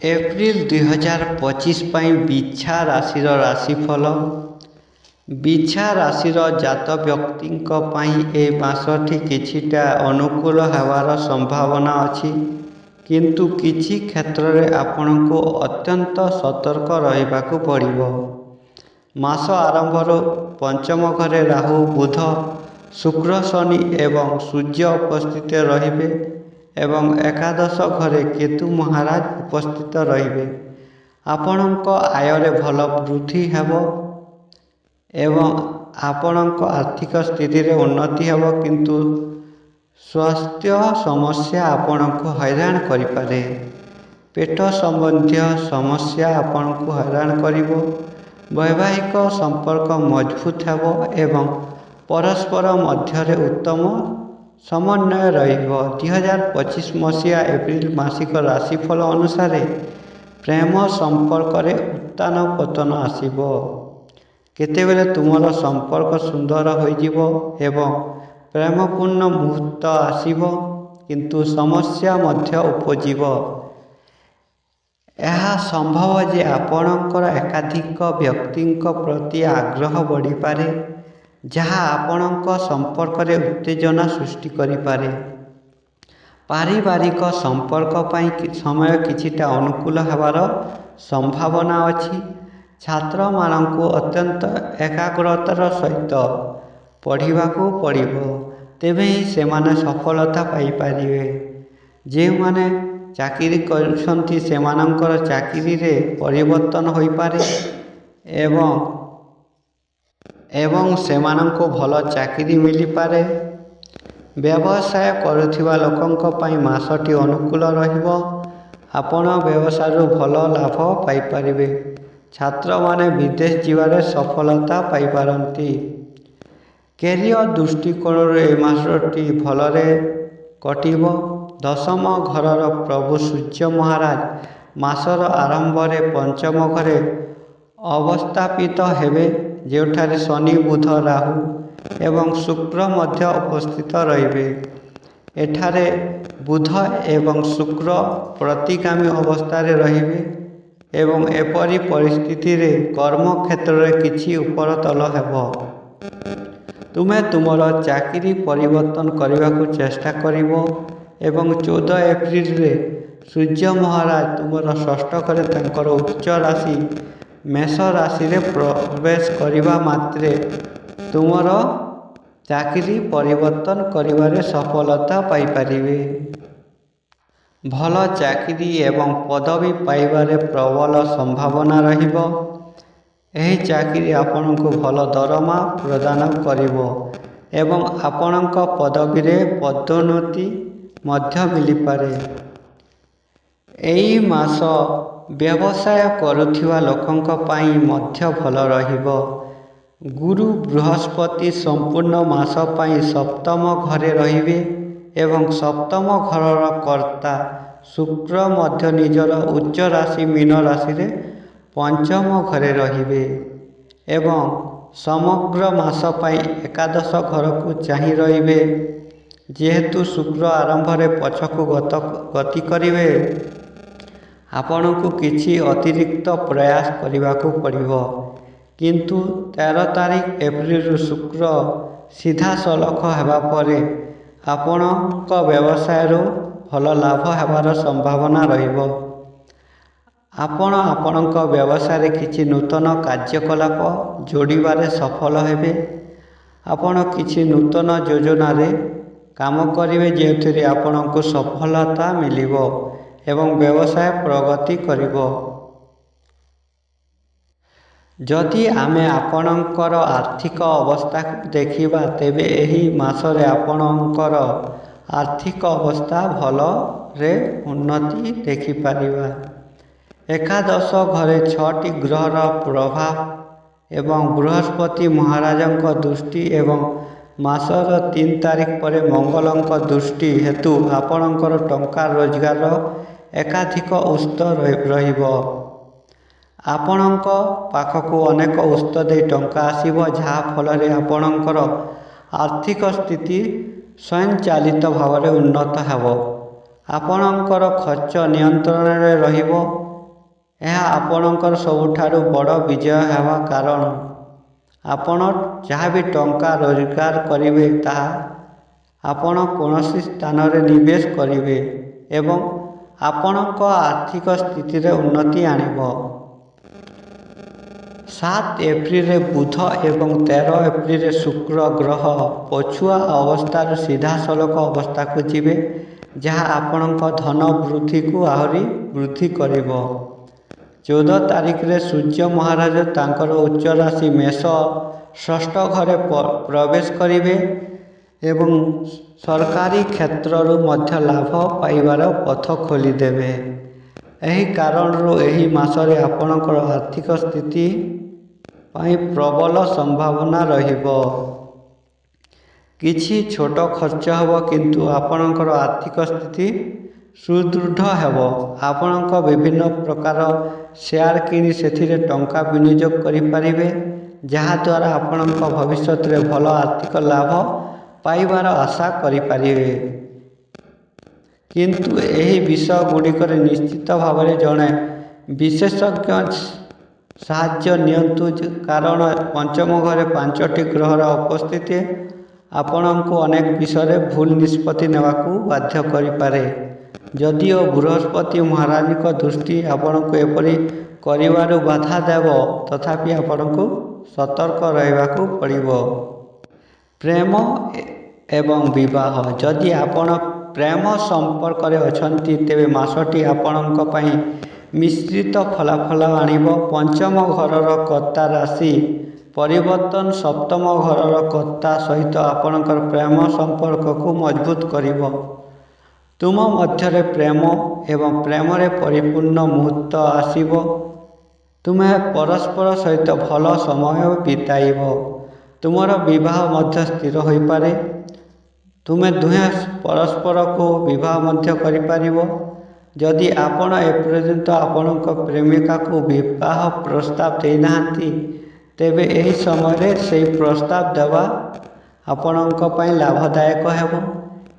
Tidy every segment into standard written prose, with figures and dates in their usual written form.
April 2025 ପାଇଁ ବିଛା ରାଶିର ରାଶିଫଳ। ବିଛା ରାଶିର ଜାତ ବ୍ୟକ୍ତିଙ୍କ ପାଇଁ ଏ ମାସଟି କିଛିଟା ଅନୁକୂଳ ହେବାର ସମ୍ଭାବନା ଅଛି, କିନ୍ତୁ କିଛି କ୍ଷେତ୍ରରେ ଆପଣଙ୍କୁ ଅତ୍ୟନ୍ତ ସତର୍କ ରହିବାକୁ ପଡ଼ିବ। ମାସ ଆରମ୍ଭରୁ ପଞ୍ଚମ ଘରେ ରାହୁ, ବୁଧ, ଶୁକ୍ର, ଶନି ଏବଂ ସୂର୍ଯ୍ୟ ଉପସ୍ଥିତ ରହିବେ ଏବଂ ଏକାଦଶ ଘରେ କେତୁ ମହାରାଜ ଉପସ୍ଥିତ ରହିବେ। ଆପଣଙ୍କ ଆୟରେ ଭଲ ବୃଦ୍ଧି ହେବ ଏବଂ ଆପଣଙ୍କ ଆର୍ଥିକ ସ୍ଥିତିରେ ଉନ୍ନତି ହେବ, କିନ୍ତୁ ସ୍ୱାସ୍ଥ୍ୟ ସମସ୍ୟା ଆପଣଙ୍କୁ ହଇରାଣ କରିପାରେ। ପେଟ ସମ୍ବନ୍ଧୀୟ ସମସ୍ୟା ଆପଣଙ୍କୁ ହଇରାଣ କରିବ। ବୈବାହିକ ସମ୍ପର୍କ ମଜବୁତ ହେବ ଏବଂ ପରସ୍ପର ମଧ୍ୟରେ ଉତ୍ତମ ସମନ୍ୱୟ ରହିବ। 2025 ମସିହା ଏପ୍ରିଲ ମାସିକ ରାଶିଫଳ ଅନୁସାରେ ପ୍ରେମ ସମ୍ପର୍କରେ ଉତ୍ଥାନ ପତନ ଆସିବ। କେତେବେଳେ ତୁମର ସମ୍ପର୍କ ସୁନ୍ଦର ହୋଇଯିବ ଏବଂ ପ୍ରେମପୂର୍ଣ୍ଣ ମୁହୂର୍ତ୍ତ ଆସିବ, କିନ୍ତୁ ସମସ୍ୟା ମଧ୍ୟ ଉପୁଜିବ। ଏହା ସମ୍ଭବ ଯେ ଆପଣଙ୍କର ଏକାଧିକ ବ୍ୟକ୍ତିଙ୍କ ପ୍ରତି ଆଗ୍ରହ ବଢ଼ିପାରେ, ଯାହା ଆପଣଙ୍କ ସମ୍ପର୍କରେ ଉତ୍ତେଜନା ସୃଷ୍ଟି କରିପାରେ। ପାରିବାରିକ ସମ୍ପର୍କ ପାଇଁ ସମୟ କିଛିଟା ଅନୁକୂଳ ହେବାର ସମ୍ଭାବନା ଅଛି। ଛାତ୍ରମାନଙ୍କୁ ଅତ୍ୟନ୍ତ ଏକାଗ୍ରତାର ସହିତ ପଢ଼ିବାକୁ ପଡ଼ିବ, ତେବେ ହିଁ ସେମାନେ ସଫଳତା ପାଇପାରିବେ। ଯେଉଁମାନେ ଚାକିରି କରୁଛନ୍ତି ସେମାନଙ୍କର ଚାକିରିରେ ପରିବର୍ତ୍ତନ ହୋଇପାରେ ଏବଂ ସେମାନଙ୍କୁ ଭଲ ଚାକିରି ମିଳିପାରେ। ବ୍ୟବସାୟ କରୁଥିବା ଲୋକଙ୍କ ପାଇଁ ମାସଟି ଅନୁକୂଳ ରହିବ। ଆପଣ ବ୍ୟବସାୟରୁ ଭଲ ଲାଭ ପାଇପାରିବେ। ଛାତ୍ରମାନେ ବିଦେଶ ଯିବାରେ ସଫଳତା ପାଇପାରନ୍ତି। କ୍ୟାରିୟର ଦୃଷ୍ଟିକୋଣରୁ ଏ ମାସଟି ଭଲରେ କଟିବ। ଦଶମ ଘରର ପ୍ରଭୁ ସୂର୍ଯ୍ୟ ମହାରାଜ ମାସର ଆରମ୍ଭରେ ପଞ୍ଚମ ଘରେ ଅବସ୍ଥାପିତ ହେବେ, ଯେଉଁଠାରେ ଶନି, ବୁଧ, ରାହୁ ଏବଂ ଶୁକ୍ର ମଧ୍ୟ ଉପସ୍ଥିତ ରହିବେ। ଏଠାରେ ବୁଧ ଏବଂ ଶୁକ୍ର ପ୍ରତିଗାମୀ ଅବସ୍ଥାରେ ରହିବେ ଏବଂ ଏପରି ପରିସ୍ଥିତିରେ କର୍ମକ୍ଷେତ୍ରରେ କିଛି ଉପରତଳ ହେବ। ତୁମେ ତୁମର ଚାକିରି ପରିବର୍ତ୍ତନ କରିବାକୁ ଚେଷ୍ଟା କରିବ ଏବଂ 14 ଏପ୍ରିଲରେ ସୂର୍ଯ୍ୟ ମହାରାଜ ତୁମର ଷଷ୍ଠ ଘରେ ତାଙ୍କର ଉଚ୍ଚ ରାଶି ମେଷ ରାଶିରେ ପ୍ରବେଶ କରିବା ମାତ୍ରେ ତୁମର ଚାକିରି ପରିବର୍ତ୍ତନ କରିବାରେ ସଫଳତା ପାଇପାରିବେ। ଭଲ ଚାକିରି ଏବଂ ପଦବୀ ପାଇବାରେ ପ୍ରବଳ ସମ୍ଭାବନା ରହିବ। ଏହି ଚାକିରି ଆପଣଙ୍କୁ ଭଲ ଦରମା ପ୍ରଦାନ କରିବ ଏବଂ ଆପଣଙ୍କ ପଦବୀରେ ପଦୋନ୍ନତି ମଧ୍ୟ ମିଳିପାରେ। ଏହି ମାସ ବ୍ୟବସାୟ କରୁଥିବା ଲୋକଙ୍କ ପାଇଁ ମଧ୍ୟ ଭଲ ରହିବ। ଗୁରୁ ବୃହସ୍ପତି ସମ୍ପୂର୍ଣ୍ଣ ମାସ ପାଇଁ ସପ୍ତମ ଘରେ ରହିବେ ଏବଂ ସପ୍ତମ ଘରର କର୍ତ୍ତା ଶୁକ୍ର ମଧ୍ୟ ନିଜର ଉଚ୍ଚ ରାଶି ମୀନ ରାଶିରେ ପଞ୍ଚମ ଘରେ ରହିବେ ଏବଂ ସମଗ୍ର ମାସ ପାଇଁ ଏକାଦଶ ଘରକୁ ଚାହିଁ ରହିବେ। ଯେହେତୁ ଶୁକ୍ର ଆରମ୍ଭରେ ପଛକୁ ଗତି କରିବେ, ଆପଣଙ୍କୁ କିଛି ଅତିରିକ୍ତ ପ୍ରୟାସ କରିବାକୁ ପଡ଼ିବ, କିନ୍ତୁ 13 ତାରିଖ ଏପ୍ରିଲରୁ ଶୁକ୍ର ସିଧାସଳଖ ହେବା ପରେ ଆପଣଙ୍କ ବ୍ୟବସାୟରୁ ଭଲ ଲାଭ ହେବାର ସମ୍ଭାବନା ରହିବ। ଆପଣ ଆପଣଙ୍କ ବ୍ୟବସାୟରେ କିଛି ନୂତନ କାର୍ଯ୍ୟକଳାପ ଯୋଡ଼ିବାରେ ସଫଳ ହେବେ। ଆପଣ କିଛି ନୂତନ ଯୋଜନାରେ କାମ କରିବେ, ଯେଉଁଥିରେ ଆପଣଙ୍କୁ ସଫଳତା ମିଳିବ ଏବଂ ବ୍ୟବସାୟ ପ୍ରଗତି କରିବ। ଯଦି ଆମେ ଆପଣଙ୍କର ଆର୍ଥିକ ଅବସ୍ଥାକୁ ଦେଖିବା, ତେବେ ଏହି ମାସରେ ଆପଣଙ୍କର ଆର୍ଥିକ ଅବସ୍ଥା ଭଲରେ ଉନ୍ନତି ଦେଖିପାରିବା। ଏକାଦଶ ଘରେ 6ଟି ଗ୍ରହର ପ୍ରଭାବ ଏବଂ ବୃହସ୍ପତି ମହାରାଜଙ୍କ ଦୃଷ୍ଟି ଏବଂ ମାସର 3 ତାରିଖ ପରେ ମଙ୍ଗଳଙ୍କ ଦୃଷ୍ଟି ହେତୁ ଆପଣଙ୍କର ଟଙ୍କା ରୋଜଗାରର ଏକାଧିକ ଉତ୍ସ ରହିବ। ଆପଣଙ୍କ ପାଖକୁ ଅନେକ ଉତ୍ସ ଦେଇ ଟଙ୍କା ଆସିବ, ଯାହା ଫଳରେ ଆପଣଙ୍କର ଆର୍ଥିକ ସ୍ଥିତି ସ୍ୱୟଂଚାଳିତ ଭାବରେ ଉନ୍ନତ ହେବ। ଆପଣଙ୍କର ଖର୍ଚ୍ଚ ନିୟନ୍ତ୍ରଣରେ ରହିବ ଏହା ଆପଣଙ୍କର ସବୁଠାରୁ ବଡ଼ ବିଜୟ ହେବା କାରଣ ଆପଣ ଯାହା ବି ଟଙ୍କା ରୋଜଗାର କରିବେ ତାହା ଆପଣ କୌଣସି ସ୍ଥାନରେ ନିବେଶ କରିବେ ଏବଂ ଆପଣଙ୍କ ଆର୍ଥିକ ସ୍ଥିତିରେ ଉନ୍ନତି ଆଣିବ। 7 ଏପ୍ରିଲରେ ବୁଧ ଏବଂ 13 ଏପ୍ରିଲରେ ଶୁକ୍ର ଗ୍ରହ ପଛୁଆ ଅବସ୍ଥାରୁ ସିଧାସଳଖ ଅବସ୍ଥାକୁ ଯିବେ, ଯାହା ଆପଣଙ୍କ ଧନ ବୃଦ୍ଧିକୁ ଆହୁରି ବୃଦ୍ଧି କରିବ। 14 ତାରିଖରେ ସୂର୍ଯ୍ୟ ମହାରାଜ ତାଙ୍କର ଉଚ୍ଚ ରାଶି ମେଷ ଷଷ୍ଠ ଘରେ ପ୍ରବେଶ କରିବେ ଏବଂ ସରକାରୀ କ୍ଷେତ୍ରରୁ ମଧ୍ୟ ଲାଭ ପାଇବାର ପଥ ଖୋଲିଦେବେ। ଏହି କାରଣରୁ ଏହି ମାସରେ ଆପଣଙ୍କର ଆର୍ଥିକ ସ୍ଥିତି ପାଇଁ ପ୍ରବଳ ସମ୍ଭାବନା ରହିବ। କିଛି ଛୋଟ ଖର୍ଚ୍ଚ ହେବ କିନ୍ତୁ ଆପଣଙ୍କର ଆର୍ଥିକ ସ୍ଥିତି ସୁଦୃଢ଼ ହେବ। ଆପଣଙ୍କ ବିଭିନ୍ନ ପ୍ରକାର ସେୟାର କିଣି ସେଥିରେ ଟଙ୍କା ବିନିଯୋଗ କରିପାରିବେ, ଯାହାଦ୍ୱାରା ଆପଣଙ୍କ ଭବିଷ୍ୟତରେ ଭଲ ଆର୍ଥିକ ଲାଭ ପାଇବାର ଆଶା କରିପାରିବେ। କିନ୍ତୁ ଏହି ବିଷୟ ଗୁଡ଼ିକରେ ନିଶ୍ଚିତ ଭାବରେ ଜଣେ ବିଶେଷଜ୍ଞ ସାହାଯ୍ୟ ନିଅନ୍ତୁ, କାରଣ ପଞ୍ଚମ ଘରେ 5ଟି ଗ୍ରହର ଉପସ୍ଥିତି ଆପଣଙ୍କୁ ଅନେକ ବିଷୟରେ ଭୁଲ ନିଷ୍ପତ୍ତି ନେବାକୁ ବାଧ୍ୟ କରିପାରେ। ଯଦିଓ ବୃହସ୍ପତି ମହାରାଜଙ୍କ ଦୃଷ୍ଟି ଆପଣଙ୍କୁ ଏପରି କରିବାରୁ ବାଧା ଦେବ, ତଥାପି ଆପଣଙ୍କୁ ସତର୍କ ରହିବାକୁ ପଡ଼ିବ। ପ୍ରେମ ଏବଂ ବିବାହ। ଯଦି ଆପଣ ପ୍ରେମ ସମ୍ପର୍କରେ ଅଛନ୍ତି, ତେବେ ମାସଟି ଆପଣଙ୍କ ପାଇଁ ମିଶ୍ରିତ ଫଳାଫଳ ଆଣିବ। ପଞ୍ଚମ ଘରର କର୍ତ୍ତା ରାଶି ପରିବର୍ତ୍ତନ ସପ୍ତମ ଘରର କର୍ତ୍ତା ସହିତ ଆପଣଙ୍କର ପ୍ରେମ ସମ୍ପର୍କକୁ ମଜବୁତ କରିବ। ତୁମ ମଧ୍ୟରେ ପ୍ରେମ ଏବଂ ପ୍ରେମରେ ପରିପୂର୍ଣ୍ଣ ମୁହୂର୍ତ୍ତ ଆସିବ। ତୁମେ ପରସ୍ପର ସହିତ ଭଲ ସମୟ ବିତାଇବ। ତୁମର ବିବାହ ମଧ୍ୟ ସ୍ଥିର ହୋଇପାରେ। ତୁମେ ଦୁହେଁ ପରସ୍ପରକୁ ବିବାହ ମଧ୍ୟ କରିପାରିବ। ଯଦି ଆପଣ ଏପର୍ଯ୍ୟନ୍ତ ଆପଣଙ୍କ ପ୍ରେମିକାକୁ ବିବାହ ପ୍ରସ୍ତାବ ଦେଇନାହାନ୍ତି, ତେବେ ଏହି ସମୟରେ ସେହି ପ୍ରସ୍ତାବ ଦେବା ଆପଣଙ୍କ ପାଇଁ ଲାଭଦାୟକ ହେବ।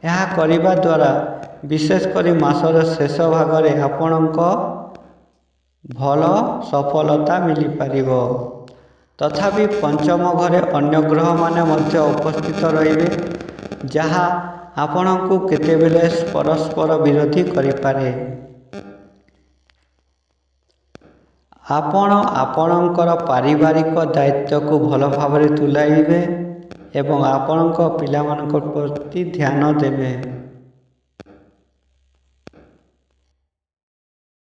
ଏହା କରିବା ଦ୍ୱାରା ବିଶେଷ କରି ମାସର ଶେଷ ଭାଗରେ ଆପଣଙ୍କ ଭଲ ସଫଳତା ମିଳିପାରିବ। ତଥାପି ପଞ୍ଚମ ଘରେ ଅନ୍ୟ ଗ୍ରହମାନେ ମଧ୍ୟ ଉପସ୍ଥିତ ରହିବେ, ଯାହା ଆପଣଙ୍କୁ କେତେବେଳେ ପରସ୍ପର ବିରୋଧୀ କରିପାରେ। ଆପଣ ଆପଣଙ୍କର ପାରିବାରିକ ଦାୟିତ୍ୱକୁ ଭଲ ଭାବରେ ତୁଲାଇବେ ଏବଂ ଆପଣଙ୍କ ପିଲାମାନଙ୍କ ପ୍ରତି ଧ୍ୟାନ ଦେବେ।